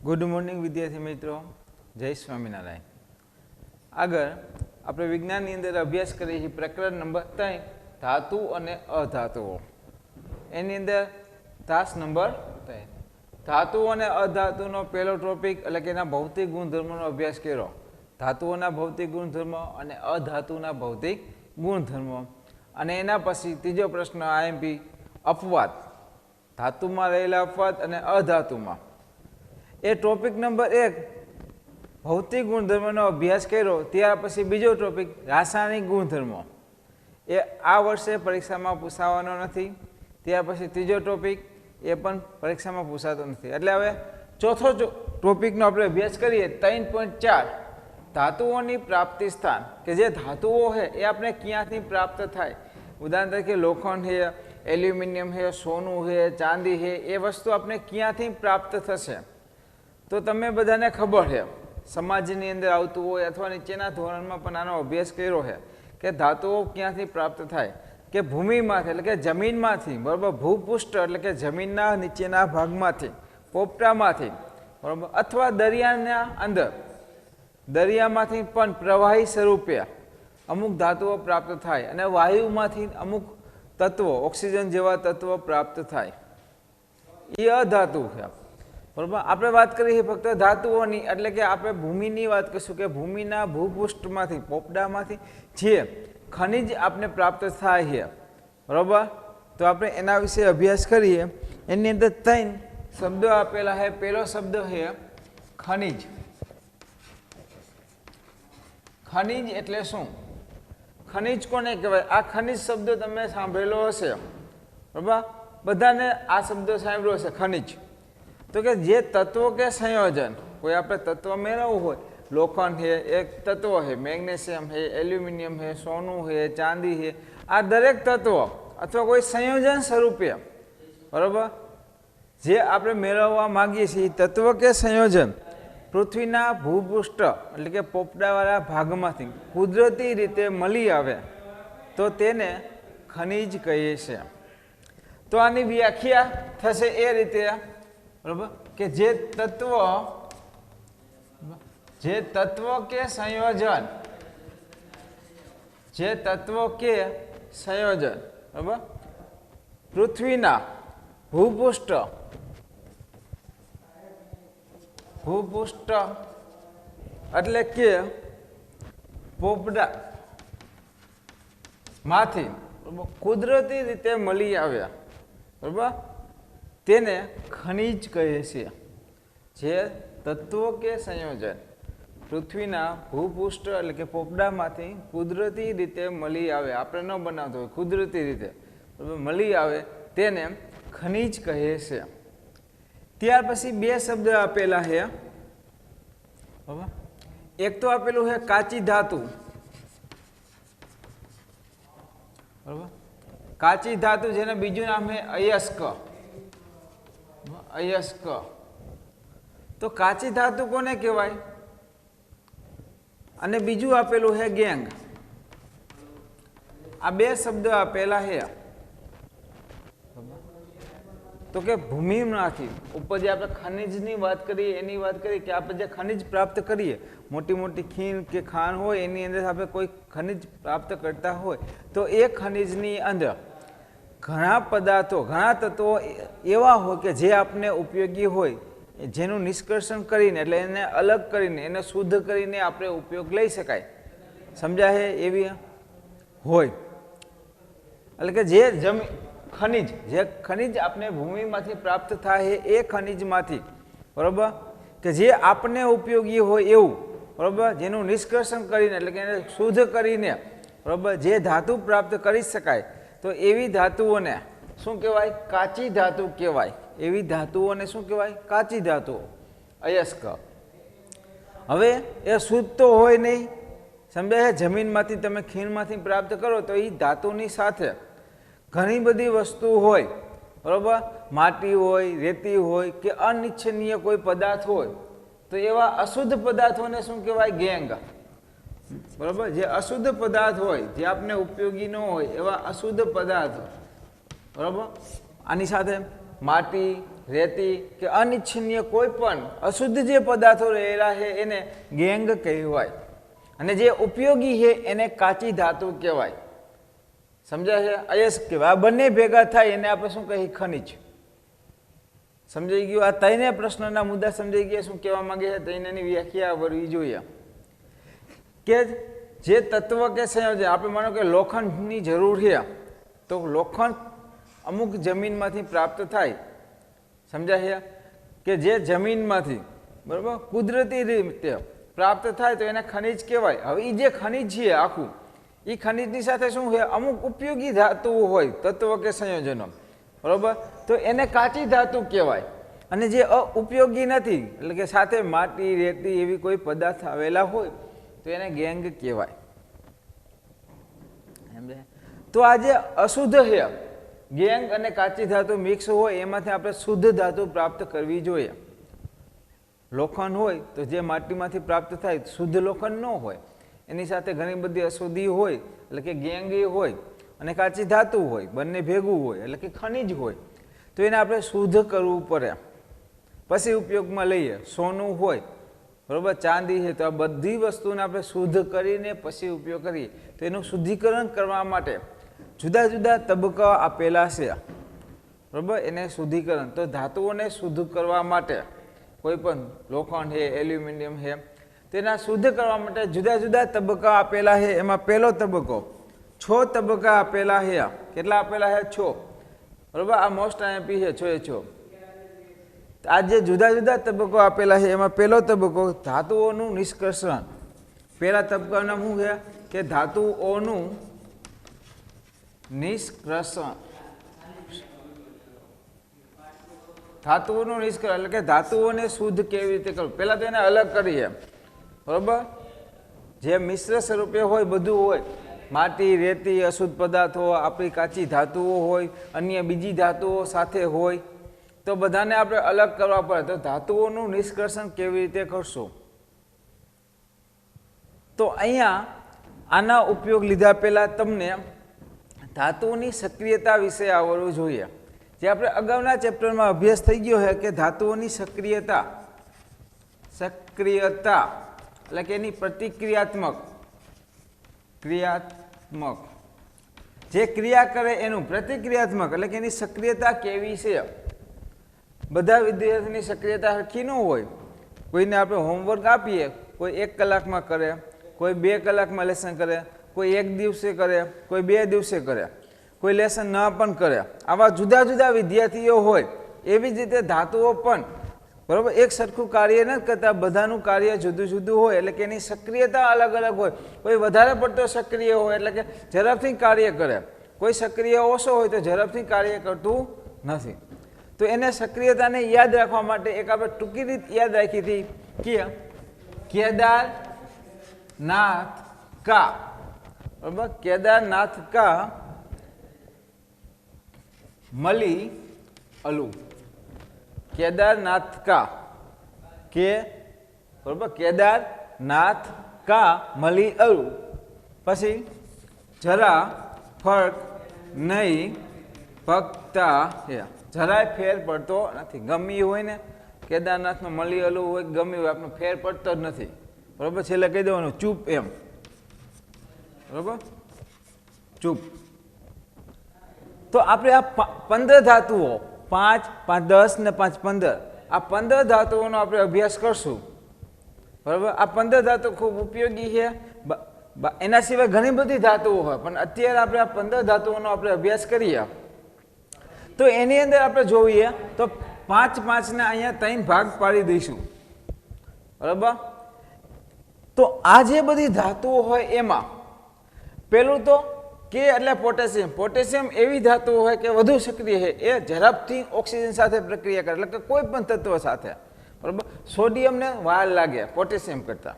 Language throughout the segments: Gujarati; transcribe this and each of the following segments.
ગુડ મોર્નિંગ વિદ્યાર્થી મિત્રો, જય સ્વામિનારાયણ. આગળ આપણે વિજ્ઞાનની અંદર અભ્યાસ કરીએ છીએ પ્રકરણ નંબર 3 ધાતુ અને અધાતુઓ. એની અંદર તાસ નંબર 3 ધાતુ અને અધાતુનો પહેલો ટોપિક એટલે કે એના ભૌતિક ગુણધર્મોનો અભ્યાસ કર્યો. ધાતુઓના ભૌતિક ગુણધર્મો અને અધાતુના ભૌતિક ગુણધર્મો. અને એના પછી ત્રીજો પ્રશ્ન આઈએમપી અપવાદ, ધાતુમાં રહેલા અપવાદ અને અધાતુમાં. એ ટોપિક નંબર 1 ભૌતિક ગુણધર્મનો અભ્યાસ કર્યો. ત્યાર પછી બીજો ટોપિક રાસાયણિક ગુણધર્મો, એ આ વર્ષે પરીક્ષામાં પૂછાવાનો નથી. ત્યાર પછી ત્રીજો ટોપિક એ પણ પરીક્ષામાં પૂછાતો નથી. એટલે હવે ચોથો ટોપિકનો આપણે અભ્યાસ કરીએ. 3.4 ધાતુઓની પ્રાપ્તિ સ્થાન, કે જે ધાતુઓ છે એ આપણે ક્યાંથી પ્રાપ્ત થાય. ઉદાહરણ તરીકે લોખંડ છે, એલ્યુમિનિયમ છે, સોનું છે, ચાંદી છે, એ વસ્તુ આપણે ક્યાંથી પ્રાપ્ત થશે. તો તમે બધાને ખબર છે, સમાજની અંદર આવતું હોય અથવા નીચેના ધોરણમાં પણ આનો અભ્યાસ કર્યો છે કે ધાતુઓ ક્યાંથી પ્રાપ્ત થાય. કે ભૂમિમાંથી એટલે કે જમીનમાંથી, બરાબર, ભૂપૃષ્ઠ એટલે કે જમીનના નીચેના ભાગમાંથી, પોપટામાંથી, બરાબર, અથવા દરિયાના અંદર, દરિયામાંથી પણ પ્રવાહી સ્વરૂપે અમુક ધાતુઓ પ્રાપ્ત થાય. અને વાયુમાંથી અમુક તત્વો, ઓક્સિજન જેવા તત્વો પ્રાપ્ત થાય. એ અધાતુ છે, બરાબર. આપણે વાત કરીએ ફક્ત ધાતુઓની, એટલે કે આપણે ભૂમિની વાત કરીશું કે ભૂમિના ભૂપૃષ્ઠમાંથી, પોપડામાંથી જે ખનિજ આપણે પ્રાપ્ત થાય છે, બરાબર. તો આપણે એના વિશે અભ્યાસ કરીએ. એની અંદર 3 શબ્દો આપેલા છે. પહેલો શબ્દ છે ખનિજ. ખનિજ એટલે શું? ખનિજ કોને કહેવાય? આ ખનિજ શબ્દ તમે સાંભળેલો હશે, બરાબર. બધાને આ શબ્દ સાંભળ્યો હશે, ખનિજ. તો કે જે તત્વો કે સંયોજન, કોઈ આપણે તત્વ મેળવવું હોય, લોખંડ છે એક તત્વ છે, મેગ્નેશિયમ છે, એલ્યુમિનિયમ છે, સોનું છે, ચાંદી છે, આ દરેક તત્વો અથવા કોઈ સંયોજન સ્વરૂપે, બરાબર, જે આપણે મેળવવા માગીએ છીએ તત્વ કે સંયોજન પૃથ્વીના ભૂપૃષ્ઠ એટલે કે પોપડાવાળા ભાગમાંથી કુદરતી રીતે મળી આવે તો તેને ખનિજ કહીએ છીએ. તો આની વ્યાખ્યા થશે એ રીતે, બરાબર, કે જે તત્વ કે સંયોજન, જે તત્વ કે સંયોજન, બરાબર, પૃથ્વીના ભૂપૃષ્ઠ એટલે કે પોપડા માંથી, બરાબર, કુદરતી રીતે મળી આવ્યા, બરાબર, તેને ખનિજ કહે છે. જે તત્વો કે સંયોજન પૃથ્વીના ભૂપૃષ્ઠ એટલે કે પોપડામાંથી કુદરતી રીતે મળી આવે, આપણે ન બનાવતો હોય, કુદરતી રીતે, બરાબર, મળી આવે તેને ખનિજ કહે છે. ત્યાર પછી 2 શબ્દ આપેલા છે, બરાબર. એક તો આપેલું છે કાચી ધાતુ, બરાબર, કાચી ધાતુ, જેને બીજું નામ છે અયસ્ક. અયસ્ક તો કાચી ધાતુ કોને કહેવાય? અને બીજું આપેલું છે ગેંગ. આ 2 શબ્દ આપેલા છે. તો કે ભૂમિમાંથી ઉપર જે આપણે ખનિજની વાત કરીએ, એની વાત કરીએ કે આપણે જે ખનિજ પ્રાપ્ત કરીએ, મોટી મોટી ખીણ કે ખાણ હોય, એની અંદર આપણે કોઈ ખનિજ પ્રાપ્ત કરતા હોય તો એ ખનિજની અંદર ઘણા પદાર્થો, ઘણા તત્વો એવા હોય કે જે આપને ઉપયોગી હોય, જેનું નિષ્કર્ષણ કરીને એટલે એને અલગ કરીને, એને શુદ્ધ કરીને આપણે ઉપયોગ લઈ શકાય. સમજાય? એવી હોય. એટલે કે જે જમીન ખનિજ, જે ખનિજ આપણે ભૂમિમાંથી પ્રાપ્ત થાય એ ખનિજમાંથી, બરાબર, કે જે આપને ઉપયોગી હોય એવું, બરાબર, જેનું નિષ્કર્ષણ કરીને એટલે કે એને શુદ્ધ કરીને, બરાબર, જે ધાતુ પ્રાપ્ત કરી શકાય, તો એવી ધાતુઓને શું કહેવાય? કાચી ધાતુ કહેવાય. એવી ધાતુઓને શું કહેવાય? કાચી ધાતુઓ, અયસ્ક. હવે એ શુદ્ધ તો હોય નહીં, સમજાય? જમીનમાંથી તમે ખીણમાંથી પ્રાપ્ત કરો તો એ ધાતુની સાથે ઘણી બધી વસ્તુ હોય, બરાબર, માટી હોય, રેતી હોય કે અનિચ્છનીય કોઈ પદાર્થ હોય, તો એવા અશુદ્ધ પદાર્થોને શું કહેવાય? ગેંગ. બરાબર, જે અશુદ્ધ પદાર્થ હોય, જે આપને ઉપયોગી ન હોય એવા અશુદ્ધ પદાર્થો, બરાબર, આની સાથે માટી, રેતી કે અનિચ્છનીય કોઈ પણ અશુદ્ધ જે પદાર્થો રહેલા છે એને ગેંગ કહેવાય, અને જે ઉપયોગી છે એને કાચી ધાતુ કહેવાય. સમજાય છે? અયસ્ક કહેવાય. આ બંને ભેગા થાય એને આપણે શું કહીએ? ખનિજ. સમજાઈ ગયું? આ ત્રણે પ્રશ્નના મુદ્દા સમજાઈ ગયા. શું કહેવા માંગે છે ત્રણેની વ્યાખ્યા વળવી જોઈએ. કે જે તત્વ કે સંયોજન, આપણે માનો કે લોખંડની જરૂર છે, તો લોખંડ અમુક જમીનમાંથી પ્રાપ્ત થાય. સમજાય છે? કે જે જમીનમાંથી બરાબર કુદરતી રીતે પ્રાપ્ત થાય તો એને ખનિજ કહેવાય. હવે એ જે ખનિજ છે આખું, એ ખનિજની સાથે શું છે? અમુક ઉપયોગી ધાતુઓ હોય, તત્વ કે સંયોજનો, બરાબર, તો એને કાચી ધાતુ કહેવાય. અને જે ઉપયોગી નથી, એટલે કે સાથે માટી, રેતી એવી કોઈ પદાર્થ આવેલા હોય તો એને ગેંગ કહેવાય. તો આ જે અશુદ્ધ છે, ગેંગ અને કાચી ધાતુ મિક્સ હોય, એમાંથી આપણે શુદ્ધ ધાતુ પ્રાપ્ત કરવી જોઈએ. લોખંડ હોય તો જે માટીમાંથી પ્રાપ્ત થાય શુદ્ધ લોખંડ ન હોય, એની સાથે ઘણી બધી અશુદ્ધિ હોય, એટલે કે ગેંગ હોય, અને કાચી ધાતુ હોય, બંને ભેગું હોય એટલે કે ખનિજ હોય, તો એને આપણે શુદ્ધ કરવું પડે, પછી ઉપયોગમાં લઈએ. સોનું હોય, બરાબર, ચાંદી છે, તો આ બધી વસ્તુને આપણે શુદ્ધ કરીને પછી ઉપયોગ કરીએ. તો એનું શુદ્ધિકરણ કરવા માટે જુદા જુદા તબક્કા આપેલા છે, બરાબર, એને શુદ્ધિકરણ. તો ધાતુઓને શુદ્ધ કરવા માટે કોઈ પણ લોખંડ છે, એલ્યુમિનિયમ છે, તેના શુદ્ધ કરવા માટે જુદા જુદા તબક્કા આપેલા છે. એમાં પહેલો તબક્કો 6 તબક્કા આપેલા છે. કેટલા આપેલા છે? 6. બરાબર, આ મોસ્ટ આઈએમપી છે, 6 એ 6. આ જે જુદા જુદા તબક્કો આપેલા છે એમાં પહેલો તબક્કો ધાતુઓનું નિષ્કર્ષણ. પહેલા તબક્કાનું નામ શું છે? કે ધાતુઓનું નિષ્કર્ષણ. ધાતુઓનું નિષ્કર્ષણ એટલે કે ધાતુઓને શુદ્ધ કેવી રીતે કરવું. પહેલા તો એને અલગ કરીએ, બરાબર. જે મિશ્ર સ્વરૂપે હોય બધું હોય, માટી, રેતી, અશુદ્ધ પદાર્થો, આપણી કાચી ધાતુઓ હોય, અન્ય બીજી ધાતુઓ સાથે હોય, તો બધાને આપણે અલગ કરવા પડે. તો ધાતુઓનું નિષ્કર્ષણ કેવી રીતે કરશું? તો અહીંયા આના ઉપયોગ લીધા પહેલાં તમને ધાતુઓની સક્રિયતા વિશે આવડવું જોઈએ. જે આપણે અગાઉના ચેપ્ટરમાં અભ્યાસ થઈ ગયો છે કે ધાતુઓની સક્રિયતા એટલે કે એની પ્રતિક્રિયાત્મક જે ક્રિયા કરે એનું પ્રતિક્રિયાત્મક એટલે કે એની સક્રિયતા કેવી છે. બધા વિદ્યાર્થીની સક્રિયતા સરખી ન હોય. કોઈને આપણે હોમવર્ક આપીએ, કોઈ 1 કલાકમાં કરે, કોઈ 2 કલાકમાં લેસન કરે, કોઈ 1 દિવસે કરે, કોઈ 2 દિવસે કરે, કોઈ લેસન ન પણ કરે. આવા જુદા જુદા વિદ્યાર્થીઓ હોય. એવી જ રીતે ધાતુઓ પણ બરાબર એક સરખું કાર્ય નથી કરતા, બધાનું કાર્ય જુદું જુદું હોય, એટલે કે એની સક્રિયતા અલગ અલગ હોય. કોઈ વધારે પડતો સક્રિય હોય એટલે કે ઝડપથી કાર્ય કરે, કોઈ સક્રિય ઓછો હોય તો ઝડપથી કાર્ય કરતું નથી. તો એને સક્રિયતાને યાદ રાખવા માટે એક આપણે ટૂંકી રીત યાદ રાખી હતી કે કેદારનાથ કા, બરાબર, કેદારનાથ કા મલી અલુ. કેદારનાથ કા બરાબર, કેદારનાથ કા મલી અલુ. પછી જરા ફર્ક નહીં પગતા હે. જરાય ફેર પડતો નથી. ગમી હોય ને, કેદારનાથનો મલી અલુ હોય, ગમી હોય, આપણને ફેર પડતો જ નથી. બરાબર, છેલ્લે કહી દેવાનું ચૂપ એમ. બરાબર, ચૂપ. તો આપણે આ 15 ધાતુઓ, 5, 5, 10 ને 5, 15, આ 15 ધાતુઓનો આપણે અભ્યાસ કરશું. બરાબર, આ 15 ધાતુ ખૂબ ઉપયોગી છે. એના સિવાય ઘણી બધી ધાતુઓ હોય, પણ અત્યારે આપણે આ 15 ધાતુઓનો આપણે અભ્યાસ કરીએ. તો એની અંદર આપણે જોઈએ તો 5, 5 ને અહીંયા 3 ભાગ પાડી દઈશું. બરાબર, તો આ જે બધી ધાતુઓ હોય એમાં પેલું તો કે એટલે પોટેશિયમ. પોટેશિયમ એવી ધાતુઓ હોય કે વધુ સક્રિય છે, એ ઝડપથી ઓક્સિજન સાથે પ્રક્રિયા કરે, એટલે કે કોઈ પણ તત્વ સાથે. બરાબર, સોડિયમને વાર લાગે પોટેશિયમ કરતાં,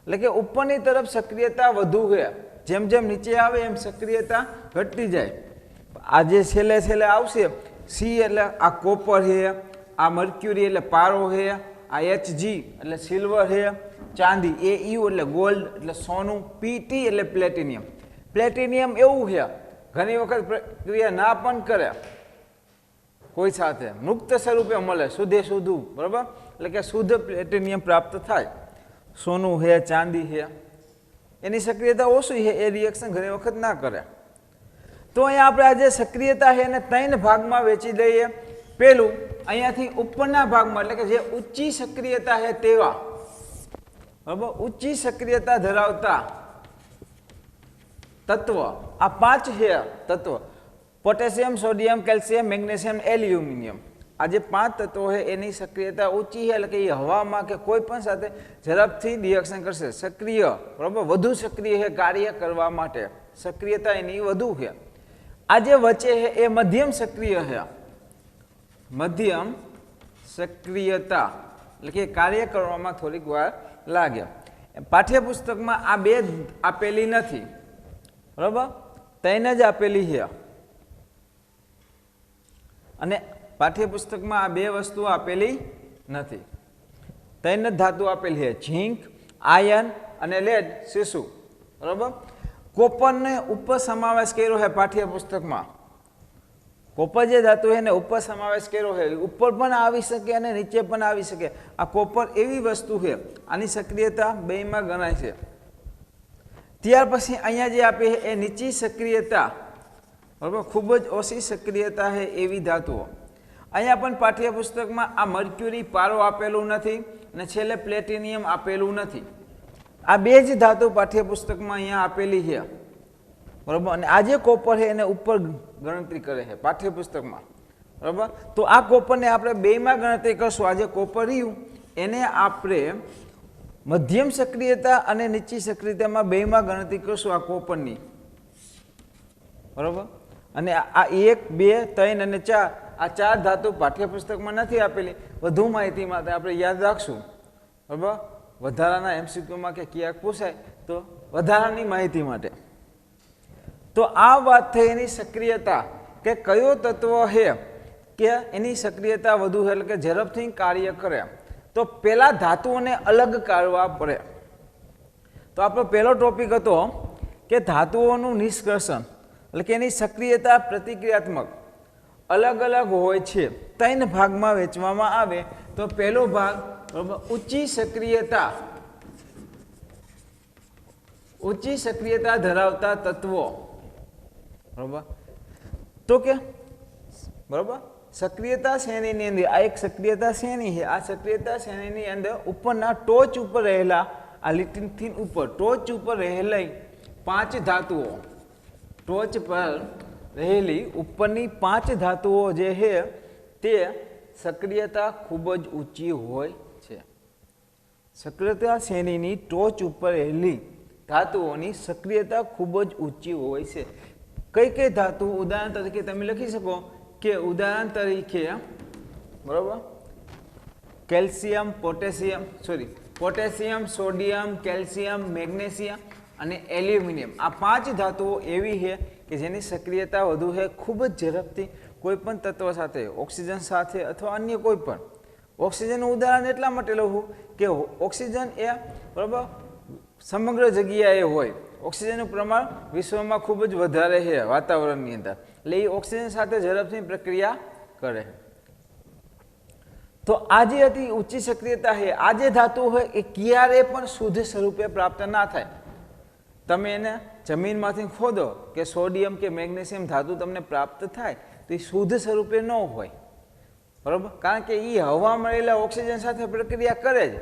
એટલે કે ઉપરની તરફ સક્રિયતા વધુ છે. જેમ જેમ નીચે આવે એમ સક્રિયતા ઘટતી જાય. આ જે છેલ્લે છેલ્લે આવશે સી એટલે આ કોપર છે, આ મર્ક્યુરી એટલે પારો છે, આ Hg એટલે સિલ્વર છે, ચાંદી Au એટલે ગોલ્ડ એટલે સોનું, Pt એટલે કોઈ સાથે મુક્ત સ્વરૂપે મળે, શુદ્ધે શુદ્ધું, બરાબર, એટલે કે શુદ્ધ પ્લેટિનિયમ પ્રાપ્ત થાય, સોનું છે, ચાંદી છે, એની સક્રિયતા ઓછી છે, એ રિએક્શન ઘણી વખત ના કરે. તો અહીંયા આપણે આ જે સક્રિયતા છે એને 3 ભાગમાં વેચી દઈએ. પેલું અહીંયાથી ઉપરના ભાગમાં, એટલે કે જે ઊંચી સક્રિયતા છે તેવા, બરાબર, ઊંચી સક્રિયતા ધરાવતા તત્વ, આ 5 છે તત્વ: potassium, sodium, calcium, magnesium, aluminium. આ જે 5 તત્વો છે એની સક્રિયતા ઊંચી છે, એટલે કે એ હવામાં કે કોઈ પણ સાથે ઝડપથી રિએક્શન કરશે, સક્રિય, બરાબર, વધુ સક્રિય છે કાર્ય કરવા માટે, સક્રિયતા એની વધુ છે. આ જે વચ્ચે છે એ મધ્યમ સક્રિય છે, મધ્યમ સક્રિયતા, એટલે કે કાર્ય કરવામાં થોડીક વાર લાગે. પાઠ્યપુસ્તકમાં આ 2 આપેલી નથી, બરાબર, 3 જ આપેલી છે. અને પાઠ્યપુસ્તકમાં આ 2 વસ્તુઓ આપેલી નથી. 3 જ ધાતુ આપેલી છે: ઝીંક, આયર્ન અને લેડ, શીશુ, બરાબર. કોપરને ઉપર સમાવેશ કર્યો છે પાઠ્યપુસ્તકમાં. કોપર જે ધાતુ છે એને ઉપર સમાવેશ કર્યો છે, ઉપર પણ આવી શકે અને નીચે પણ આવી શકે. આ કોપર એવી વસ્તુ છે, આની સક્રિયતા 2માં ગણાય છે. ત્યાર પછી અહીંયા જે આપી છે એ નીચી સક્રિયતા, બરાબર, ખૂબ જ ઓછી સક્રિયતા છે એવી ધાતુઓ. અહીંયા પણ પાઠ્યપુસ્તકમાં આ મર્ક્યુરી પારો આપેલું નથી અને છેલ્લે પ્લેટિનિયમ આપેલું નથી. આ 2 જ ધાતુ પાઠ્યપુસ્તકમાં અહીંયા આપેલી છે, બરાબર. અને આ જે કોપર છે એને ઉપર ગણતરી કરે છે પાઠ્યપુસ્તકમાં, બરાબર. તો આ કોપરને આપણે 2માં ગણતરી કરશું. આ જે કોપર રહ્યું એને આપણે મધ્યમ સક્રિયતા અને નીચી સક્રિયતામાં 2માં ગણતરી કરશું આ કોપરની, બરાબર. અને આ 1, 2, 3 અને 4, આ 4 ધાતુ પાઠ્યપુસ્તકમાં નથી આપેલી. વધુ માહિતી માટે આપણે યાદ રાખશું, બરાબર. વધારાના MCQમાં કે ક્યાંક પૂછાય તો વધારાની માહિતી માટે. તો આ વાત થઈ એની સક્રિયતા, કે કયો તત્વ છે કે એની સક્રિયતા વધુ છે, એટલે કે ઝડપથી કાર્ય કરે. તો પેલા ધાતુઓને અલગ કાઢવા પડે. તો આપણો પહેલો ટોપિક હતો કે ધાતુઓનું નિષ્કર્ષણ, એટલે કે એની સક્રિયતા પ્રતિક્રિયાત્મક અલગ અલગ હોય છે. 3 ભાગમાં વહેંચવામાં આવે. તો પહેલો ભાગ, બરાબર, ઊંચી સક્રિયતા ધરાવતા તત્વો, બરાબર. તો કે, બરાબર, સક્રિયતા શ્રેણીની અંદર આ એક સક્રિયતા શ્રેણી છે. આ સક્રિયતા શ્રેણીની અંદર ઉપરના ટોચ ઉપર રહેલા, આ લીટીથી ઉપર ટોચ ઉપર રહેલી 5 ધાતુઓ, ટોચ પર રહેલી ઉપરની 5 ધાતુઓ જે છે તે સક્રિયતા ખૂબ જ ઊંચી હોય છે. સક્રિયતા શ્રેણીની ટોચ ઉપર રહેલી ધાતુઓની સક્રિયતા ખૂબ જ ઊંચી હોય છે. કઈ કઈ ધાતુ? ઉદાહરણ તરીકે તમે લખી શકો કે ઉદાહરણ તરીકે, બરાબર, calcium, potassium, sodium, calcium, magnesium અને એલ્યુમિનિયમ. આ 5 ધાતુઓ એવી છે કે જેની સક્રિયતા વધુ છે, ખૂબ જ ઝડપથી કોઈ પણ તત્વ સાથે, ઓક્સિજન સાથે અથવા અન્ય કોઈ પણ. ઓક્સિજનનું ઉદાહરણ એટલા માટે લઉં કે ઓક્સિજન એ, બરાબર, સમગ્ર જગ્યાએ હોય. ઓક્સિજનનું પ્રમાણ વિશ્વમાં ખૂબ જ વધારે છે વાતાવરણની અંદર, એટલે એ ઓક્સિજન સાથે ઝડપથી પ્રક્રિયા કરે. તો આ જે હતી ઊંચી સક્રિયતા છે, આ જે ધાતુ હોય એ ક્યારે પણ શુદ્ધ સ્વરૂપે પ્રાપ્ત ના થાય. તમે એને જમીનમાંથી ખોદો કે સોડિયમ કે મેગ્નેશિયમ ધાતુ તમને પ્રાપ્ત થાય તો એ શુદ્ધ સ્વરૂપે ન હોય, બરાબર, કારણ કે એ હવામાં રહેલા ઓક્સિજન સાથે પ્રક્રિયા કરે જ.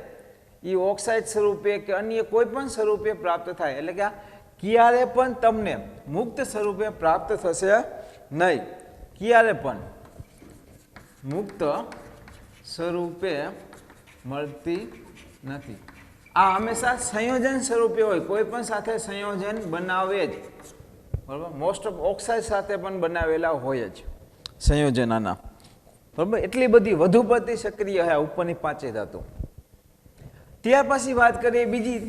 એ ઓક્સાઇડ સ્વરૂપે કે અન્ય કોઈ પણ સ્વરૂપે પ્રાપ્ત થાય, એટલે કે આ ક્યારે પણ તમને મુક્ત સ્વરૂપે પ્રાપ્ત થશે નહીં. ક્યારે પણ મુક્ત સ્વરૂપે મળતી નથી. આ હંમેશા સંયોજન સ્વરૂપે હોય, કોઈ પણ સાથે સંયોજન બનાવે જ, બરાબર. મોસ્ટ ઓફ ઓક્સાઇડ સાથે પણ બનાવેલા હોય જ સંયોજન આના, બરાબર. એટલી બધી વધુ પડતી સક્રિય છે ઉપરની 5 ધાતુ. ત્યાર પછી વાત કરીએ બીજી,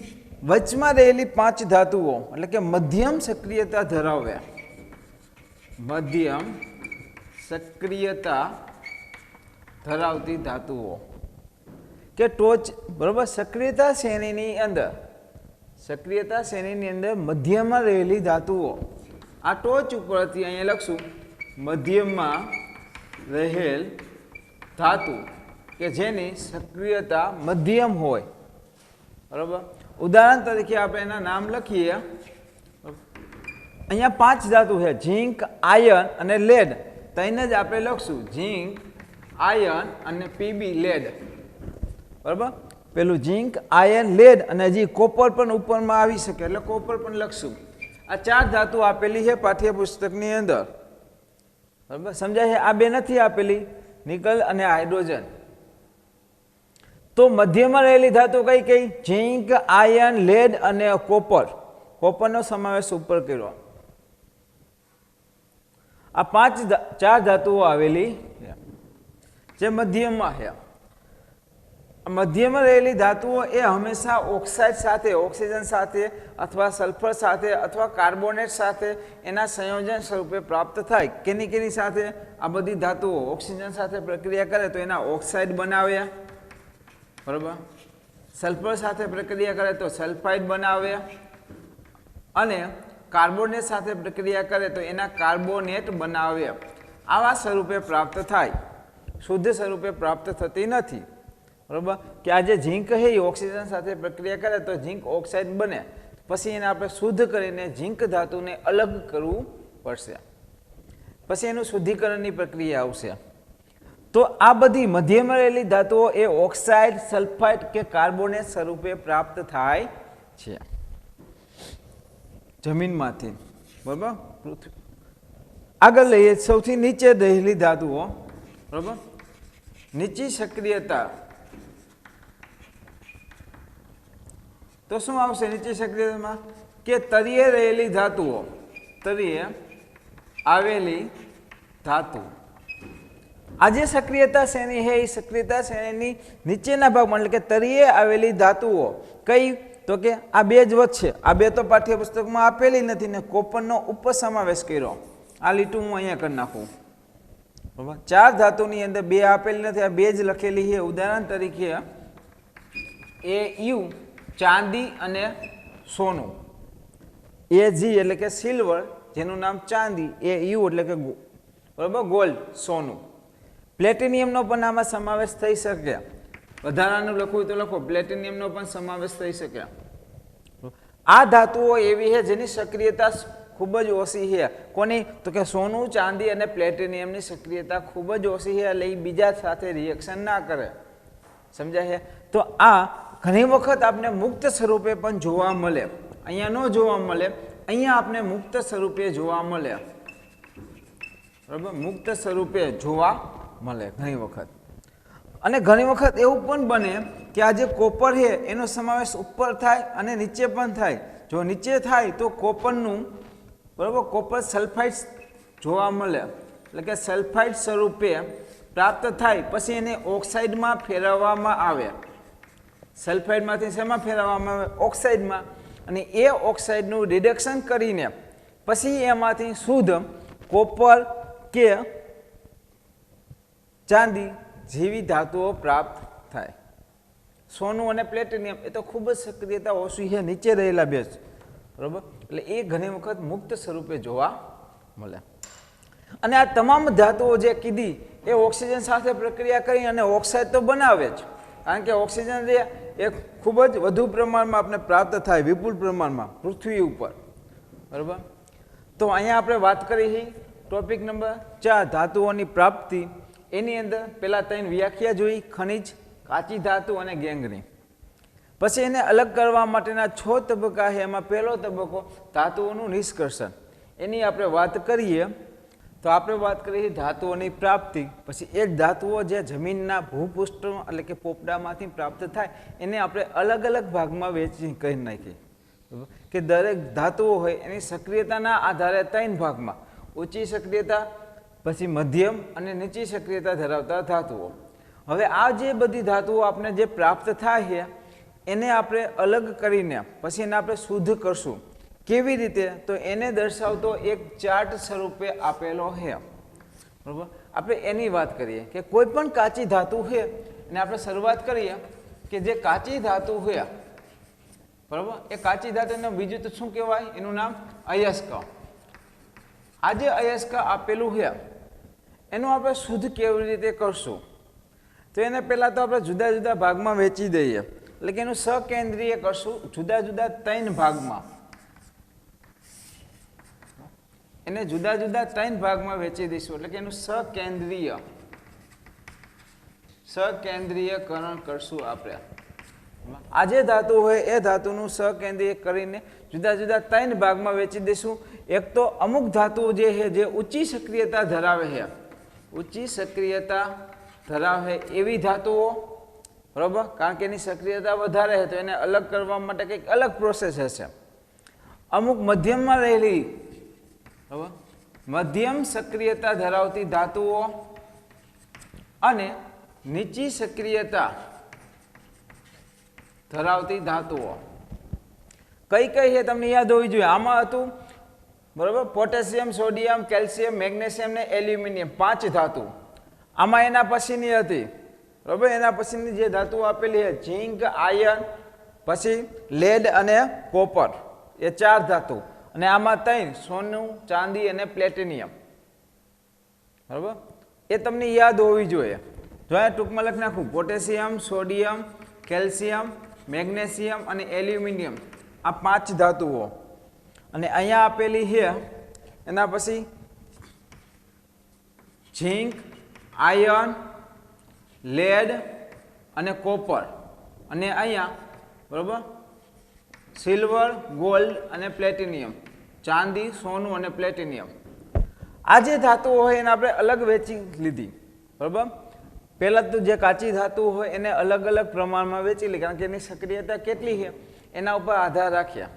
વચમાં રહેલી 5 ધાતુઓ, એટલે કે મધ્યમ સક્રિયતા ધરાવે, મધ્યમ સક્રિયતા ધરાવતી ધાતુઓ કે ટોચ, બરાબર, સક્રિયતા શ્રેણીની અંદર મધ્યમાં રહેલી ધાતુઓ. આ ટોચ ઉપરથી અહીંયા લખશું મધ્યમાં રહેલ ધાતુ કે જેની સક્રિયતા મધ્યમ હોય, બરાબર. ઉદાહરણ તરીકે આપણે એના નામ લખીએ. અહીંયા 5 ધાતુ છે, ઝીંક, આયર્ન અને લેડ. તેને જ આપણે લખશું ઝીંક, આયર્ન અને પીબી લેડ, બરાબર. પેલું ઝીંક, આયર્ન, લેડ અને હજી કોપર પણ ઉપરમાં આવી શકે એટલે કોપર પણ લખશું. આ 4 ધાતુ આપેલી છે પાઠ્યપુસ્તકની અંદર, બરાબર. સમજાય છે? આ બે નથી આપેલી, નિકલ અને હાઇડ્રોજન. તો મધ્યમાં રહેલી ધાતુ કઈ કઈ? ઝીંક, આયર્ન, લેડ અને કોપર. કોપરનો સમાવેશ ઉપર કર્યો. આ 4 ધાતુઓ આવેલી જે મધ્યમાં છે. મધ્યમાં રહેલી ધાતુઓ એ હંમેશા ઓક્સાઇડ સાથે, ઓક્સિજન સાથે અથવા સલ્ફર સાથે અથવા કાર્બોનેટ સાથે એના સંયોજન સ્વરૂપે પ્રાપ્ત થાય. કેની સાથે? આ બધી ધાતુઓ ઓક્સિજન સાથે પ્રક્રિયા કરે તો એના ઓક્સાઇડ બનાવે, બરાબર. સલ્ફર સાથે પ્રક્રિયા કરે તો સલ્ફાઇડ બનાવે અને કાર્બોનેટ સાથે પ્રક્રિયા કરે તો એના કાર્બોનેટ બનાવે. આવા સ્વરૂપે પ્રાપ્ત થાય, શુદ્ધ સ્વરૂપે પ્રાપ્ત થતી નથી, બરાબર. કે આ જે ઝીંક છે એ ઓક્સિજન સાથે પ્રક્રિયા કરે તો ઝીંક ઓક્સાઇડ બને, પછી એને આપણે શુદ્ધ કરીને ઝીંક ધાતુને અલગ કરવું પડશે, પછી એનું શુદ્ધિકરણની પ્રક્રિયા આવશે. તો આ બધી મધ્યમાં રહેલી ધાતુઓ એ ઓક્સાઇડ, સલ્ફાઇડ કે કાર્બોનેટ સ્વરૂપે પ્રાપ્ત થાય છે જમીનમાંથી, બરાબર. આગળ લઈએ સૌથી નીચે રહેલી ધાતુઓ, બરાબર. નીચી સક્રિયતા. તો શું આવશે નીચી સક્રિયતામાં? કે તળિયે રહેલી ધાતુઓ, તળિયે આવેલી ધાતુ. આ જે સક્રિયતા શ્રેણી છે એ સક્રિયતા શ્રેણીની નીચેના ભાગમાં એટલે કે તળિયે આવેલી ધાતુઓ કઈ? તો કે આ બે જ વચ્ચે. આ બે તો પાઠ્યપુસ્તકમાં આપેલી નથી ને કોપરનો ઉપસમાવેશ કર્યો. આ લીટું હું અહીંયા કરી નાખું, બરાબર. 4 ધાતુની અંદર 2 આપેલી નથી, આ 2 જ લખેલી છે. ઉદાહરણ તરીકે AU ચાંદી અને સોનું, AG એટલે કે સિલ્વર જેનું નામ ચાંદી, AU એટલે કે બરાબર ગોલ્ડ, સોનું. પ્લેટિનિયમનો પણ આમાં સમાવેશ થઈ શકે. વધારાનું લખવું તો લખો, પ્લેટિનિયમનો પણ સમાવેશ થઈ શકે. આ ધાતુઓ એવી છે જેની સક્રિયતા ખૂબ જ ઓછી છે. કોની? તો કે સોનું, ચાંદી અને પ્લેટિનિયમની સક્રિયતા ખૂબ જ ઓછી છે એટલે એ બીજા સાથે રિએક્શન ના કરે. સમજાય છે? તો આ ઘણી વખત આપણે મુક્ત સ્વરૂપે પણ જોવા મળે. અહીંયા ન જોવા મળે, અહીંયા આપણે મુક્ત સ્વરૂપે જોવા મળે, બરાબર. મુક્ત સ્વરૂપે જોવા મળે ઘણી વખત. અને ઘણી વખત એવું પણ બને કે આ જે કોપર છે એનો સમાવેશ ઉપર થાય અને નીચે પણ થાય. જો નીચે થાય તો કોપરનું, બરાબર, કોપર સલ્ફાઇડ જોવા મળે એટલે કે સલ્ફાઇડ સ્વરૂપે પ્રાપ્ત થાય, પછી એને ઓક્સાઇડમાં ફેરવવામાં આવે. સલ્ફાઇડમાંથી શેમાં ફેરવવામાં આવે? ઓક્સાઇડમાં. અને એ ઓક્સાઇડનું રિડક્શન કરીને પછી એમાંથી શુદ્ધ કોપર કે ચાંદી જેવી ધાતુઓ પ્રાપ્ત થાય. સોનું અને પ્લેટિનિયમ એ તો ખૂબ જ સક્રિયતા ઓછી છે, નીચે રહેલા બે, બરાબર. એટલે એ ઘણી વખત મુક્ત સ્વરૂપે જોવા મળે. અને આ તમામ ધાતુઓ જે કીધી એ ઓક્સિજન સાથે પ્રક્રિયા કરી અને ઓક્સાઇડ તો બનાવે જ, કારણ કે ઓક્સિજન એ ખૂબ જ વધુ પ્રમાણમાં આપણે પ્રાપ્ત થાય, વિપુલ પ્રમાણમાં પૃથ્વી ઉપર, બરાબર. તો અહીંયા આપણે વાત કરી છે ટોપિક નંબર 4 ધાતુઓની પ્રાપ્તિ. એની અંદર પહેલાં 3 વ્યાખ્યા જોઈ, ખનિજ, કાચી ધાતુ અને ગેંગની. પછી એને અલગ કરવા માટેના 6 તબક્કા છે. એમાં પહેલો તબક્કો ધાતુઓનું નિષ્કર્ષણ. એની આપણે વાત કરીએ તો આપણે વાત કરીએ ધાતુઓની પ્રાપ્તિ. પછી એ જ ધાતુઓ જે જમીનના ભૂપૃષ્ઠ એટલે કે પોપડામાંથી પ્રાપ્ત થાય એને આપણે અલગ અલગ ભાગમાં વહેંચી કહી નાખીએ, કે દરેક ધાતુઓ હોય એની સક્રિયતાના આધારે 3 ભાગમાં, ઊંચી સક્રિયતા, પછી મધ્યમ અને નીચી સક્રિયતા ધરાવતા ધાતુઓ. હવે આ જે બધી ધાતુઓ આપણે જે પ્રાપ્ત થાય છે એને આપણે અલગ કરીને પછી એને આપણે શુદ્ધ કરશું. કેવી રીતે? તો એને દર્શાવતો એક ચાર્ટ સ્વરૂપે આપેલો છે, બરાબર. આપણે એની વાત કરીએ કે કોઈ પણ કાચી ધાતુ છે અને આપણે શરૂઆત કરીએ કે જે કાચી ધાતુ છે, બરાબર, એ કાચી ધાતુનું બીજું તો શું કહેવાય? એનું નામ અયસ્ક. આ જે અયસ્ક આપેલું છે એનું આપણે શુદ્ધ કેવી રીતે કરશું? તો એને પહેલાં તો આપણે જુદા જુદા ભાગમાં વહેંચી દઈએ, એટલે કે એનું સકેન્દ્રીય કરશું જુદા જુદા 3 ભાગમાં. એને જુદા જુદા 3 ભાગમાં વહેંચી દઈશું, એટલે કે એનું સકેન્દ્રીયકરણ કરશું આપણે. આ જે ધાતુ હોય એ ધાતુનું સકેન્દ્રીય કરીને જુદા જુદા 3 ભાગમાં વહેંચી દઈશું. એક તો અમુક ધાતુઓ જે છે જે ઊંચી સક્રિયતા ધરાવે છે, ઊંચી સક્રિયતા ધરાવે એવી ધાતુઓ, બરાબર, કારણ કે એની સક્રિયતા વધારે છે તો એને અલગ કરવા માટે કંઈક અલગ પ્રોસેસ હશે. અમુક મધ્યમમાં રહેલી, બરાબર, મધ્યમ સક્રિયતા ધરાવતી ધાતુઓ અને નીચી સક્રિયતા ધરાવતી ધાતુઓ કઈ કઈ છે તમને યાદ હોવી જોઈએ. આમાં હતું, બરાબર, પોટેશિયમ, સોડિયમ, કેલ્શિયમ, મેગ્નેશિયમ ને એલ્યુમિનિયમ, 5 ધાતુ. આમાં એના પછીની હતી, બરાબર, એના પછીની જે ધાતુઓ આપેલી છે ઝીંક, આયર્ન, પછી લેડ અને કોપર, એ 4 ધાતુ. અને આમાં 3 સોનું, ચાંદી અને પ્લેટિનિયમ, બરાબર, એ તમને યાદ હોવી જોઈએ. જો આ ટૂંકમાં લખી નાખું, પોટેશિયમ, સોડિયમ, કેલ્શિયમ, મેગ્નેશિયમ અને એલ્યુમિનિયમ, આ 5 ધાતુઓ. અને અહીંયા આપેલી છે એના પછી ઝીંક, આયર્ન, લેડ અને કોપર, અને અહીંયા, બરાબર, સિલ્વર, ગોલ્ડ અને પ્લેટિનિયમ, ચાંદી, સોનું અને પ્લેટિનિયમ. આ જે ધાતુઓ હોય એને આપણે અલગ વેચી લીધી, બરાબર. પહેલાં તો જે કાચી ધાતુ હોય એને અલગ અલગ પ્રમાણમાં વેચી લી, કારણ કે એની સક્રિયતા કેટલી છે એના ઉપર આધાર રાખ્યા.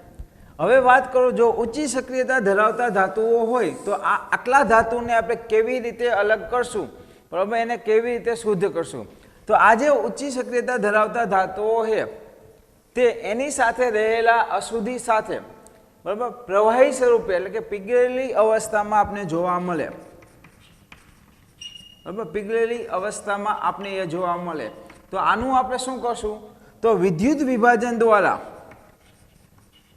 હવે વાત કરો, જો ઊંચી સક્રિયતા ધરાવતા ધાતુઓ હોય તો આ આટલા ધાતુને આપણે કેવી રીતે અલગ કરશું, બરાબર, એને કેવી રીતે શુદ્ધ કરશું? તો આ જે ઊંચી સક્રિયતા ધરાવતા ધાતુઓ છે તે એની સાથે રહેલા અશુદ્ધિ સાથે, બરાબર, પ્રવાહી સ્વરૂપે એટલે કે પીગળેલી અવસ્થામાં આપણે જોવા મળે, બરાબર, પીગળેલી અવસ્થામાં આપણે એ જોવા મળે. તો આનું આપણે શું કરશું? તો વિદ્યુત વિભાજન દ્વારા,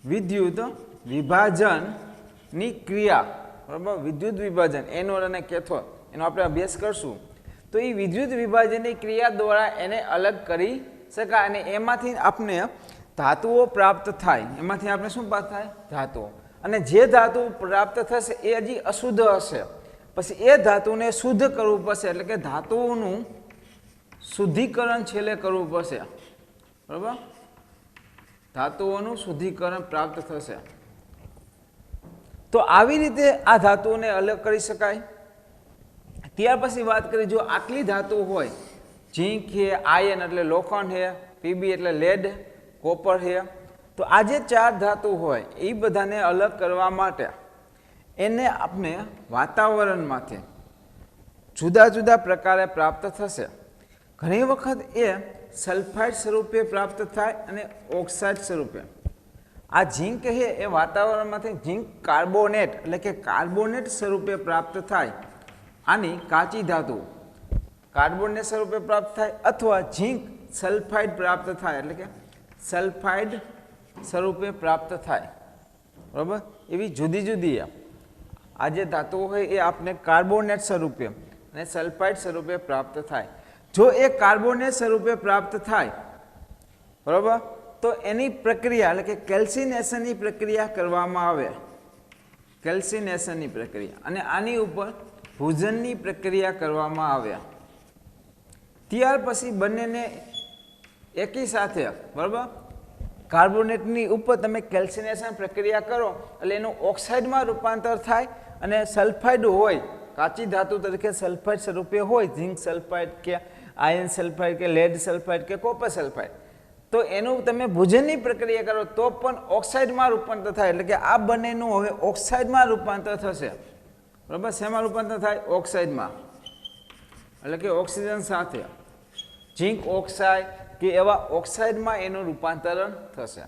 વિદ્યુત વિભાજનની ક્રિયા, બરાબર, વિદ્યુત વિભાજન એનોડ અને કેથોડ, એનો આપણે અભ્યાસ કરશું. તો એ વિદ્યુત વિભાજનની ક્રિયા દ્વારા એને અલગ કરી શકાય અને એમાંથી આપણે ધાતુઓ પ્રાપ્ત થાય. એમાંથી આપણે શું પ્રાપ્ત થાય? ધાતુઓ. અને જે ધાતુ પ્રાપ્ત થશે એ હજી અશુદ્ધ હશે, પછી એ ધાતુને શુદ્ધ કરવું પડશે, એટલે કે ધાતુઓનું શુદ્ધિકરણ છેલ્લે કરવું પડશે, બરાબર, ધાતુઓનું શુદ્ધિકરણ પ્રાપ્ત થશે. તો આવી રીતે આ ધાતુઓને અલગ કરી શકાય. ત્યાર પછી વાત કરીએ, જો આટલી ધાતુ હોય, ઝીંક છે, આયર્ન એટલે લોખંડ છે, પીબી એટલે લેડ, કોપર છે, તો આ જે 4 ધાતુ હોય એ બધાને અલગ કરવા માટે એને આપણે વાતાવરણમાંથી જુદા જુદા પ્રકારે પ્રાપ્ત થશે. ઘણી વખત એ સલ્ફાઇડ સ્વરૂપે પ્રાપ્ત થાય અને ઓક્સાઇડ સ્વરૂપે. આ ઝીંક છે એ વાતાવરણમાંથી ઝીંક કાર્બોનેટ એટલે કે કાર્બોનેટ સ્વરૂપે પ્રાપ્ત થાય. આની કાચી ધાતુ કાર્બોનેટ સ્વરૂપે પ્રાપ્ત થાય, અથવા ઝીંક સલ્ફાઇડ પ્રાપ્ત થાય એટલે કે સલ્ફાઇડ સ્વરૂપે પ્રાપ્ત થાય, બરાબર. એવી જુદી જુદી આ જે ધાતુઓ હોય એ આપણે કાર્બોનેટ સ્વરૂપે અને સલ્ફાઇડ સ્વરૂપે પ્રાપ્ત થાય. જો એ કાર્બોનેટ સ્વરૂપે પ્રાપ્ત થાય, બરાબર, તો એની પ્રક્રિયા એટલે કે કેલ્સિનેશનની પ્રક્રિયા કરવામાં આવે, કેલ્સિનેશનની પ્રક્રિયા, અને આની ઉપર ભૂજનની પ્રક્રિયા કરવામાં આવે. ત્યાર પછી બંનેને એકી સાથે, બરાબર, કાર્બોનેટની ઉપર તમે કેલ્સિનેશન પ્રક્રિયા કરો એટલે એનું ઓક્સાઇડમાં રૂપાંતર થાય અને સલ્ફાઇડ હોય, કાચી ધાતુ તરીકે સલ્ફાઇડ સ્વરૂપે હોય, ઝીંક સલ્ફાઇડ કે આયર્ન સલ્ફાઇડ કે લેડ સલ્ફાઇડ કે કોપર સલ્ફાઇડ, તો એનું તમે ભૂજનની પ્રક્રિયા કરો તો પણ ઓક્સાઇડમાં રૂપાંતર થાય. એટલે કે આ બંનેનું હવે ઓક્સાઇડમાં રૂપાંતર થશે, બરાબર. શેમાં રૂપાંતર થાય? ઓક્સાઇડમાં, એટલે કે ઓક્સિજન સાથે ઝીંક ઓક્સાઇડ કે એવા ઓક્સાઇડમાં એનું રૂપાંતરણ થશે.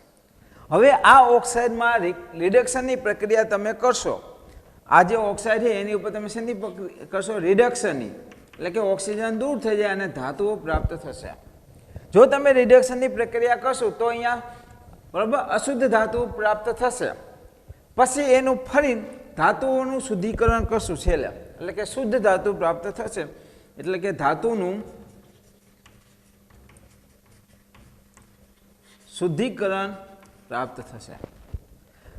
હવે આ ઓક્સાઇડમાં રિડક્શનની પ્રક્રિયા તમે કરશો. આ જે ઓક્સાઇડ છે એની ઉપર તમે શેની કરશો? રિડક્શનની, એટલે કે ઓક્સિજન દૂર થઈ જાય અને ધાતુઓ પ્રાપ્ત થશે. જો તમે રિડક્શનની પ્રક્રિયા કરશો તો અહીંયા, બરાબર, અશુદ્ધ ધાતુ પ્રાપ્ત થશે. પછી એનું ફરી ધાતુઓનું શુદ્ધિકરણ કરશું છેલ્લે, એટલે કે શુદ્ધ ધાતુ પ્રાપ્ત થશે, એટલે કે ધાતુનું શુદ્ધિકરણ પ્રાપ્ત થશે.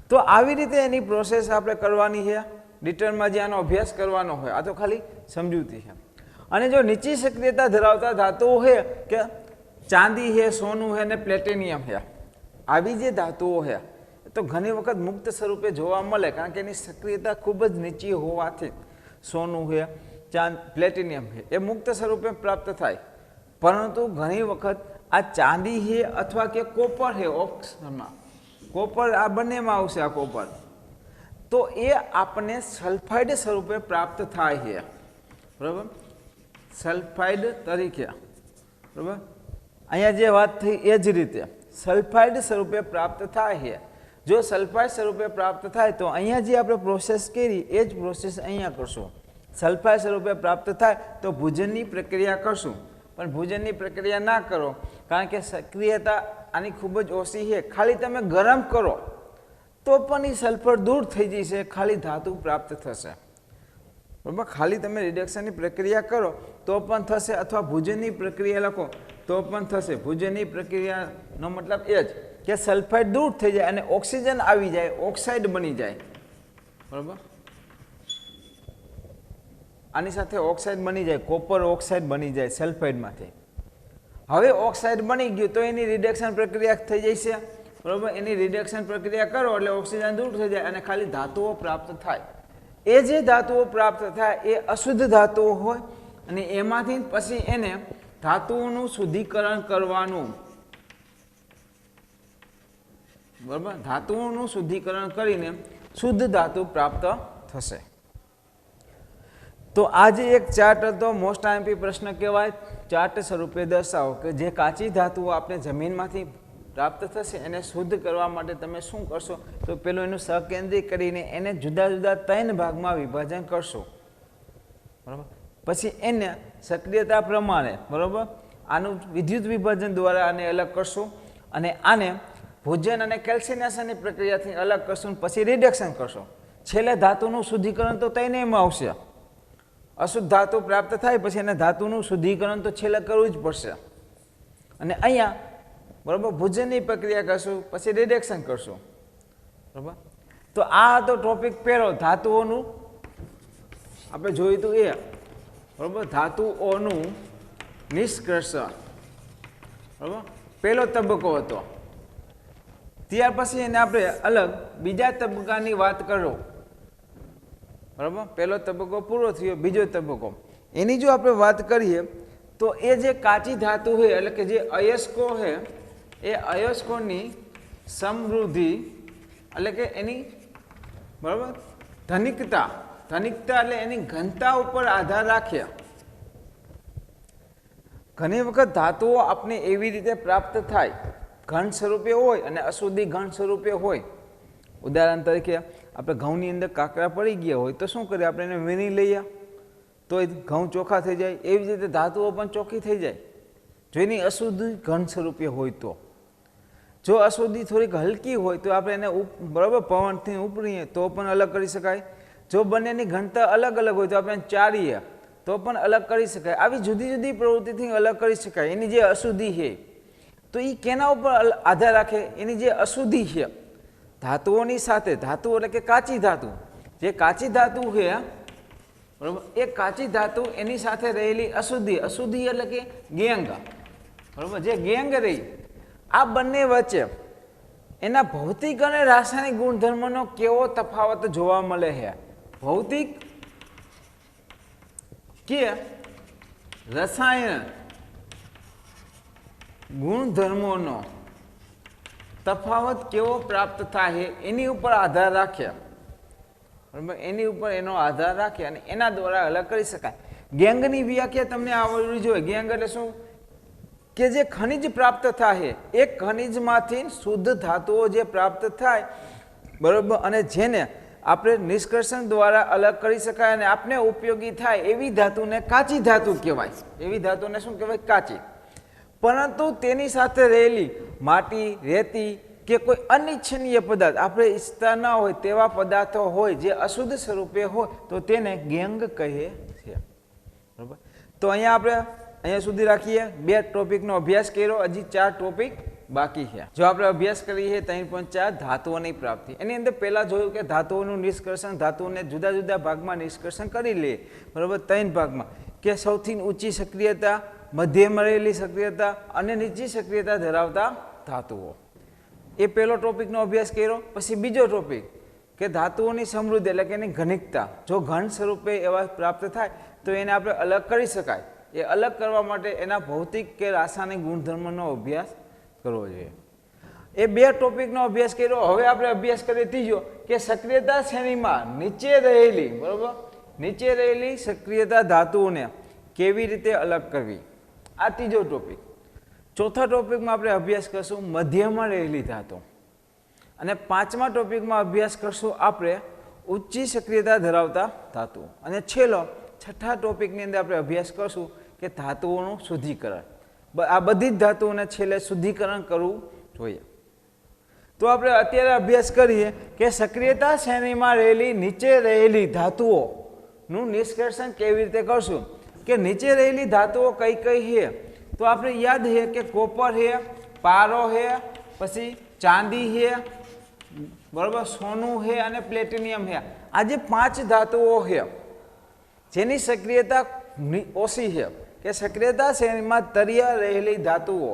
તો આવી રીતે એની પ્રોસેસ આપણે કરવાની છે ડિટેલમાં, જે આનો અભ્યાસ કરવાનો હોય. આ તો ખાલી સમજૂતી છે. અને જો નીચી સક્રિયતા ધરાવતા ધાતુઓ છે કે ચાંદી છે, સોનું છે ને પ્લેટિનિયમ છે, આવી જે ધાતુઓ છે તો ઘણી વખત મુક્ત સ્વરૂપે જોવા મળે, કારણ કે એની સક્રિયતા ખૂબ જ નીચી હોવાથી સોનું છે, પ્લેટિનિયમ છે એ મુક્ત સ્વરૂપે પ્રાપ્ત થાય. પરંતુ ઘણી વખત આ ચાંદી છે અથવા કે કોપર છે, ઓક્સમાં કોપર આ બંનેમાં આવશે, આ કોપર તો એ આપણને સલ્ફાઇડ સ્વરૂપે પ્રાપ્ત થાય છે, બરાબર, સલ્ફાઇડ તરીકે, બરાબર. અહીંયા જે વાત થઈ એ જ રીતે સલ્ફાઇડ સ્વરૂપે પ્રાપ્ત થાય છે. જો સલ્ફાઇડ સ્વરૂપે પ્રાપ્ત થાય તો અહીંયા જે આપણે પ્રોસેસ કરી એ જ પ્રોસેસ અહીંયા કરશું. સલ્ફાઇડ સ્વરૂપે પ્રાપ્ત થાય તો ભૂજનની પ્રક્રિયા કરશું, પણ ભૂજનની પ્રક્રિયા ના કરો કારણ કે સક્રિયતા આની ખૂબ જ ઓછી છે. ખાલી તમે ગરમ કરો તો પણ એ સલ્ફર દૂર થઈ જશે, ખાલી ધાતુ પ્રાપ્ત થશે, બરાબર. ખાલી તમે રિડક્શનની પ્રક્રિયા કરો તો પણ થશે, અથવા ભૂજનની પ્રક્રિયા લખો તો પણ થશે. ભૂજનની પ્રક્રિયાનો મતલબ એ જ કે સલ્ફાઇડ દૂર થઈ જાય અને ઓક્સિજન આવી જાય, ઓક્સાઇડ બની જાય, બરાબર. આની સાથે ઓક્સાઇડ બની જાય, કોપર ઓક્સાઇડ બની જાય સલ્ફાઇડમાંથી. હવે ઓક્સાઇડ બની ગયું તો એની રિડક્શન પ્રક્રિયા થઈ જશે, બરાબર. એની રિડક્શન પ્રક્રિયા કરો એટલે ઓક્સિજન દૂર થઈ જાય અને ખાલી ધાતુઓ પ્રાપ્ત થાય. એ જે ધાતુઓ પ્રાપ્ત થાય એ અશુદ્ધ ધાતુઓ હોય અને એમાંથી પછી એને ધાતુઓનું શુદ્ધિકરણ કરવાનું, બરાબર. ધાતુઓનું શુદ્ધિકરણ કરીને શુદ્ધ ધાતુ પ્રાપ્ત થશે. તો આ જે એક ચાર્ટ હતો, મોસ્ટ આઈએમપી પ્રશ્ન કહેવાય, ચાર્ટ સ્વરૂપે દર્શાવો કે જે કાચી ધાતુઓ આપણે જમીનમાંથી પ્રાપ્ત થશે એને શુદ્ધ કરવા માટે તમે શું કરશો. તો પેલું એનું સકેન્દ્રી કરીને એને જુદા જુદા 3 ભાગમાં વિભાજન કરશો, બરાબર. પછી એને સક્રિયતા પ્રમાણે, બરાબર, આનું વિદ્યુત વિભાજન દ્વારા આને અલગ કરશો અને આને ભોજન અને કેલ્સિનેશનની પ્રક્રિયાથી અલગ કરશો, પછી રિડક્શન કરશો. છેલ્લે ધાતુનું શુદ્ધિકરણ તો ત્રણેયમાં આવશે. અશુદ્ધ ધાતુ પ્રાપ્ત થાય પછી એને ધાતુનું શુદ્ધિકરણ તો છેલ્લે કરવું જ પડશે. અને અહીંયા, બરાબર, ભોજનની પ્રક્રિયા કરશું, પછી રિડક્શન કરશું, બરાબર. તો આ હતો ટોપિક પહેલો, ધાતુઓનું આપણે જોયું હતું એ, બરાબર, ધાતુઓનું નિષ્કર્ષણ, બરાબર, પહેલો તબક્કો હતો. ત્યાર પછી એને આપણે અલગ બીજા તબક્કાની વાત કરો, બરાબર. પહેલો તબક્કો પૂરો થયો, બીજો તબક્કો એની જો આપણે વાત કરીએ તો એ જે કાચી ધાતુ છે એટલે કે જે અયસ્કો છે એ અયસ્કોની સમૃદ્ધિ એટલે કે એની, બરાબર, ધનિકતા એટલે એની ઘનતા ઉપર આધાર રાખે. ઘણી વખત ધાતુઓ આપણે એવી રીતે પ્રાપ્ત થાય, ઘન સ્વરૂપે હોય અને અશુદ્ધિ ઘન સ્વરૂપે હોય. ઉદાહરણ તરીકે આપણે ઘઉંની અંદર કાંકરા પડી ગયા હોય તો શું કરીએ, આપણે એને વીણી લઈએ તો એ ઘઉં ચોખ્ખા થઈ જાય. એવી જ રીતે ધાતુઓ પણ ચોખ્ખી થઈ જાય જો એની અશુદ્ધિ ઘન સ્વરૂપે હોય તો. જો અશુદ્ધિ થોડીક હલકી હોય તો આપણે એને, બરાબર, પવનથી ઉપરીએ તો પણ અલગ કરી શકાય. જો બંનેની ઘનતા અલગ અલગ હોય તો આપણે ચારીએ તો પણ અલગ કરી શકાય. આવી જુદી જુદી પ્રવૃત્તિથી અલગ કરી શકાય. એની જે અશુદ્ધિ છે તો એ કેના ઉપર આધાર રાખે, એની જે અશુદ્ધિ છે ધાતુઓની સાથે, ધાતુ એટલે કે કાચી ધાતુ, જે કાચી ધાતુ છે, બરાબર, એ કાચી ધાતુ એની સાથે રહેલી અશુદ્ધિ, અશુદ્ધિ એટલે કે ગેંગ, બરાબર, જે ગેંગ રહી, આ બંને વચ્ચે એના ભૌતિક અને રાસાયણિક ગુણધર્મનો કેવો તફાવત જોવા મળે છે. ભૌતિક કે રસાયણ ગુણધર્મોનો તફાવત કેવો પ્રાપ્ત થાય છે એની ઉપર આધાર રાખે, બરાબર. એની ઉપર એનો આધાર રાખે અને એના દ્વારા અલગ કરી શકાય. ગેંગની વ્યાખ્યા તમને આવડવી જોઈએ. ગેંગ એટલે શું કે જે ખનિજ પ્રાપ્ત થાય, એક ખનિજમાંથી શુદ્ધ ધાતુઓ જે પ્રાપ્ત થાય, બરાબર, અને જેને આપણે નિષ્કર્ષણ દ્વારા અલગ કરી શકાય અને આપને ઉપયોગી થાય એવી ધાતુને કાચી ધાતુ કહેવાય. એવી ધાતુને શું કહેવાય? કાચી. પરંતુ તેની સાથે રહેલી માટી, રેતી કે કોઈ અનિચ્છનીય પદાર્થ આપણે ઈચ્છતા ન હોય તેવા પદાર્થો હોય જે અશુદ્ધ સ્વરૂપે હોય તો તેને ગેંગ કહે છે, બરાબર. તો અહીંયા આપણે અહીંયા સુધી રાખીએ. 2 ટોપિકનો અભ્યાસ કર્યો, હજી 4 ટોપિક બાકી છે. જો આપણે અભ્યાસ કરીએ 3.4 ધાતુઓની પ્રાપ્તિ, એની અંદર પહેલા જોયું કે ધાતુઓનું નિષ્કર્ષણ, ધાતુઓને જુદા જુદા ભાગમાં નિષ્કર્ષણ કરી લે, બરાબર. 3 ભાગમાં કે સૌથી ઊંચી સક્રિયતા, મધ્યમાં રહેલી સક્રિયતા અને નીચી સક્રિયતા ધરાવતા ધાતુઓ. એ પહેલો ટોપિકનો અભ્યાસ કર્યો. પછી બીજો ટોપિક કે ધાતુઓની સમૃદ્ધિ એટલે કે એની ઘનિકતા, જો ઘન સ્વરૂપે એવા પ્રાપ્ત થાય તો એને આપણે અલગ કરી શકાય. એ અલગ કરવા માટે એના ભૌતિક કે રાસાયણિક ગુણધર્મનો અભ્યાસ કરવો જોઈએ. એ 2 ટોપિકનો અભ્યાસ કર્યો. હવે આપણે અભ્યાસ કરીએ ત્રીજો કે સક્રિયતા શ્રેણીમાં નીચે રહેલી, બરાબર, નીચે રહેલી સક્રિયતા ધાતુઓને કેવી રીતે અલગ કરવી, આ ત્રીજો ટોપિક. ચોથા ટોપિકમાં આપણે અભ્યાસ કરશું મધ્યમાં રહેલી ધાતુ, અને 5મા ટોપિકમાં અભ્યાસ કરશું આપણે ઊંચી સક્રિયતા ધરાવતા ધાતુઓ, અને છઠ્ઠા ટોપિકની અંદર આપણે અભ્યાસ કરશું કે ધાતુઓનું શુદ્ધિકરણ. આ બધી જ ધાતુઓને છેલ્લે શુદ્ધિકરણ કરવું જોઈએ. તો આપણે અત્યારે અભ્યાસ કરીએ કે સક્રિયતા શ્રેણીમાં રહેલી નીચે રહેલી ધાતુઓનું નિષ્કર્ષણ કેવી રીતે કરશું. કે નીચે રહેલી ધાતુઓ કઈ કઈ છે તો આપણે યાદ છે કે કોપર છે, પારો છે, પછી ચાંદી છે, બરાબર, સોનું છે અને પ્લેટિનિયમ છે. આ જે 5 ધાતુઓ છે જેની સક્રિયતા ઓછી છે, કે સક્રિયતા શ્રેણીમાં તળિયે રહેલી ધાતુઓ,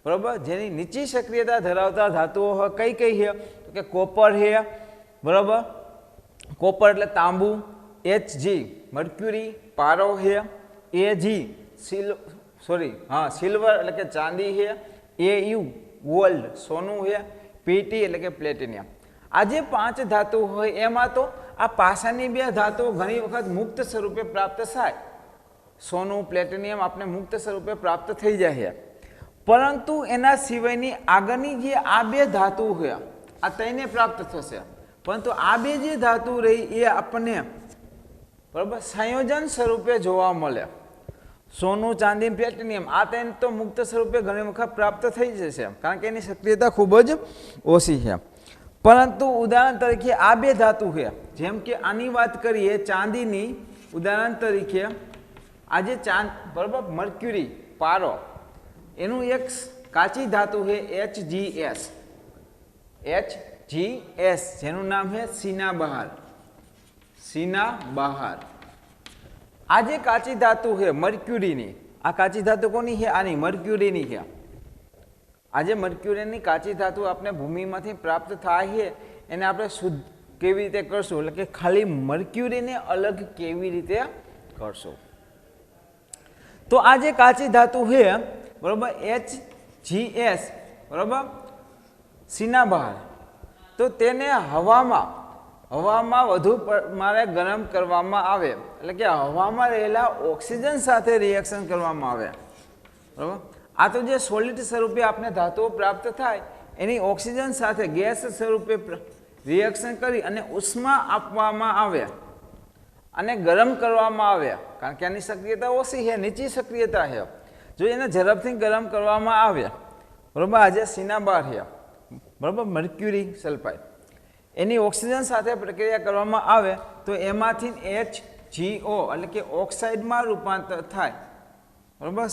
બરાબર, જેની નીચી સક્રિયતા ધરાવતા ધાતુઓ કઈ કઈ છે તો કે કોપર છે, બરાબર, કોપર એટલે તાંબુ, Hg મર્ક્યુરી, પારો છે, Ag સિલ્વર એટલે કે ચાંદી છે, Au ગોલ્ડ સોનું છે, Pt એટલે કે પ્લેટિનિયમ. આ જે 5 ધાતુ હોય એમાં તો આ પાસાની 2 ધાતુઓ ઘણી વખત મુક્ત સ્વરૂપે પ્રાપ્ત થાય. સોનું, પ્લેટિનિયમ આપણે મુક્ત સ્વરૂપે પ્રાપ્ત થઈ જાય છે, પરંતુ એના સિવાયની આગળની જે આ 2 ધાતુ છે આ તેને પ્રાપ્ત થશે, પરંતુ આ 2 જે ધાતુ રહી એ આપણને, બરાબર, સંયોજન સ્વરૂપે જોવા મળે. સોનું, ચાંદી, પ્લેટિનિયમ આ 3 તો મુક્ત સ્વરૂપે ઘણી વખત પ્રાપ્ત થઈ જશે કારણ કે એની સક્રિયતા ખૂબ જ ઓછી છે. પરંતુ ઉદાહરણ તરીકે આ 2 ધાતુ છે, જેમ કે આની વાત કરીએ ચાંદીની, ઉદાહરણ તરીકે આજે બરાબર, મર્ક્યુરી, પારો, એનું એક કાચી ધાતુ છે HGS, જેનું નામ છે સિનાબહાર. આ જે કાચી ધાતુ છે મર્ક્યુરીની, આ કાચી ધાતુ કોની છે? આની મર્ક્યુરીની છે. આજે મર્ક્યુરીની કાચી ધાતુ આપણે ભૂમિમાંથી પ્રાપ્ત થાય છે એને આપણે શુદ્ધ કેવી રીતે કરશું, એટલે કે ખાલી મર્ક્યુરીને અલગ કેવી રીતે કરશું. તો આ જે કાચી ધાતુ છે, બરાબર, HGS, બરાબર, સિનાબહાર, તો તેને હવામાં વધુ પ્રમાણે ગરમ કરવામાં આવે, એટલે કે હવામાં રહેલા ઓક્સિજન સાથે રિએક્શન કરવામાં આવે, બરાબર. આ તો જે સોલિડ સ્વરૂપે આપણે ધાતુઓ પ્રાપ્ત થાય એની ઓક્સિજન સાથે ગેસ સ્વરૂપે રિએક્શન કરી અને ઉષ્મા આપવામાં આવે અને ગરમ કરવામાં આવે, કારણ કે આની સક્રિયતા ઓછી છે, નીચી સક્રિયતા છે. જો એને ઝડપથી ગરમ કરવામાં આવે, બરાબર, આજે સિનાબાર છે, બરાબર, મર્ક્યુરી સલ્ફાઇડ, એની ઓક્સિજન સાથે પ્રક્રિયા કરવામાં આવે તો એમાંથી HGO એટલે કે ઓક્સાઇડમાં રૂપાંતર થાય, બરાબર,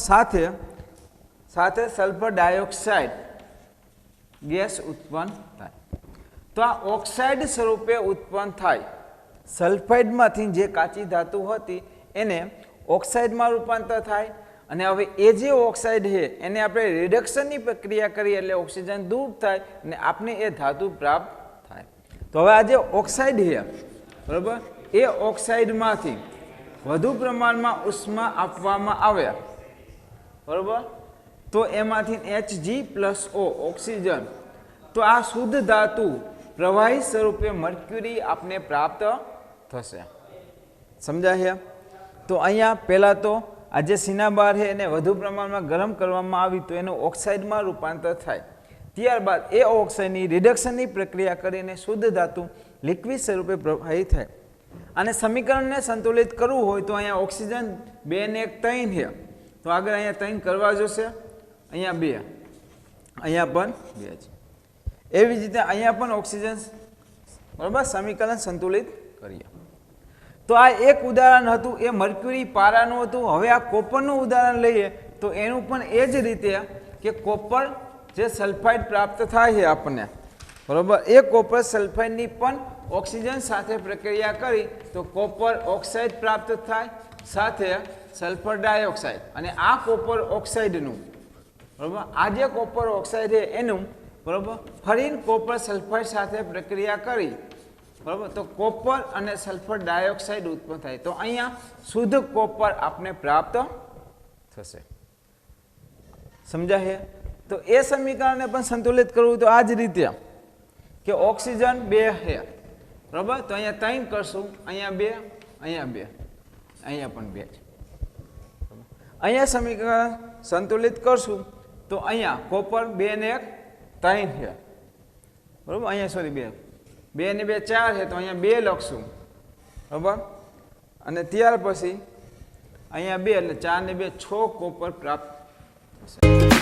સાથે સલ્ફર ડાયોક્સાઇડ ગેસ ઉત્પન્ન થાય. તો આ ઓક્સાઇડ સ્વરૂપે ઉત્પન્ન થાય. સલ્ફાઇડમાંથી જે કાચી ધાતુ હતી એને ઓક્સાઇડમાં રૂપાંતર થાય, અને હવે એ જે ઓક્સાઇડ છે એને આપણે રિડક્શનની પ્રક્રિયા કરીએ એટલે ઓક્સિજન દૂર થાય અને આપણે એ ધાતુ પ્રાપ્ત થાય. તો હવે આ જે ઓક્સાઇડ છે, બરાબર, એ ઓક્સાઇડમાંથી વધુ પ્રમાણમાં ઉષ્મા આપવામાં આવે, બરાબર, તો એમાંથી Hg+O ઓક્સિજન, તો આ શુદ્ધ ધાતુ પ્રવાહી સ્વરૂપે મર્ક્યુરી આપને પ્રાપ્ત થશે. સમજાય? તો અહીંયા પહેલાં તો આ જે સિનાબાર છે એને વધુ પ્રમાણમાં ગરમ કરવામાં આવી તો એનું ઓક્સાઇડમાં રૂપાંતર થાય. ત્યારબાદ એ ઓક્સાઇડની રિડક્શનની પ્રક્રિયા કરીને શુદ્ધ ધાતુ લિક્વિડ સ્વરૂપે પ્રવાહિત થાય. અને સમીકરણને સંતુલિત કરવું હોય તો અહીંયા ઓક્સિજન 2 ને 1 3 છે, તો આગળ અહીંયા 3 કરવા જોશે, અહીંયા 2, અહીંયા પણ 2 છે. એવી જ રીતે અહીંયા પણ ઓક્સિજન, બરાબર, સમીકરણ સંતુલિત કરીએ. તો આ એક ઉદાહરણ હતું, એ મર્ક્યુરી પારાનું હતું. હવે આ કોપરનું ઉદાહરણ લઈએ તો એનું પણ એ જ રીતે કે કોપર જે સલ્ફાઇડ પ્રાપ્ત થાય છે આપણને, બરાબર, એ કોપર સલ્ફાઇડની પણ ઓક્સિજન સાથે પ્રક્રિયા કરી તો કોપર ઓક્સાઇડ પ્રાપ્ત થાય, સાથે સલ્ફર ડાયોક્સાઇડ. અને આ કોપર ઓક્સાઇડનું, બરાબર, આ જે કોપર ઓક્સાઇડ છે એનું, બરાબર, ફરીને કોપર સલ્ફાઇડ સાથે પ્રક્રિયા કરી, બરાબર, તો કોપર અને સલ્ફર ડાયોક્સાઇડ ઉત્પન્ન થાય. તો અહીંયા શુદ્ધ કોપર આપણે પ્રાપ્ત થશે. સમજાય? તો એ સમીકરણને પણ સંતુલિત કરવું તો આ જ રીતે કે ઓક્સિજન 2 છે, બરાબર, તો અહીંયા 3 કરશું, અહીંયા 2, અહીંયા 2, અહીંયા પણ 2 છે. અહીંયા સમીકરણ સંતુલિત કરશું તો અહીંયા કોપર 2 ને 1 3 છે, બરાબર, અહીંયા સોરી 2 ને 2 4 છે, તો અહીંયા 2 લખશું, બરાબર, અને ત્યાર પછી અહીંયા 2 એટલે 4 ને 2 6 કોપર પ્રાપ્ત થશે.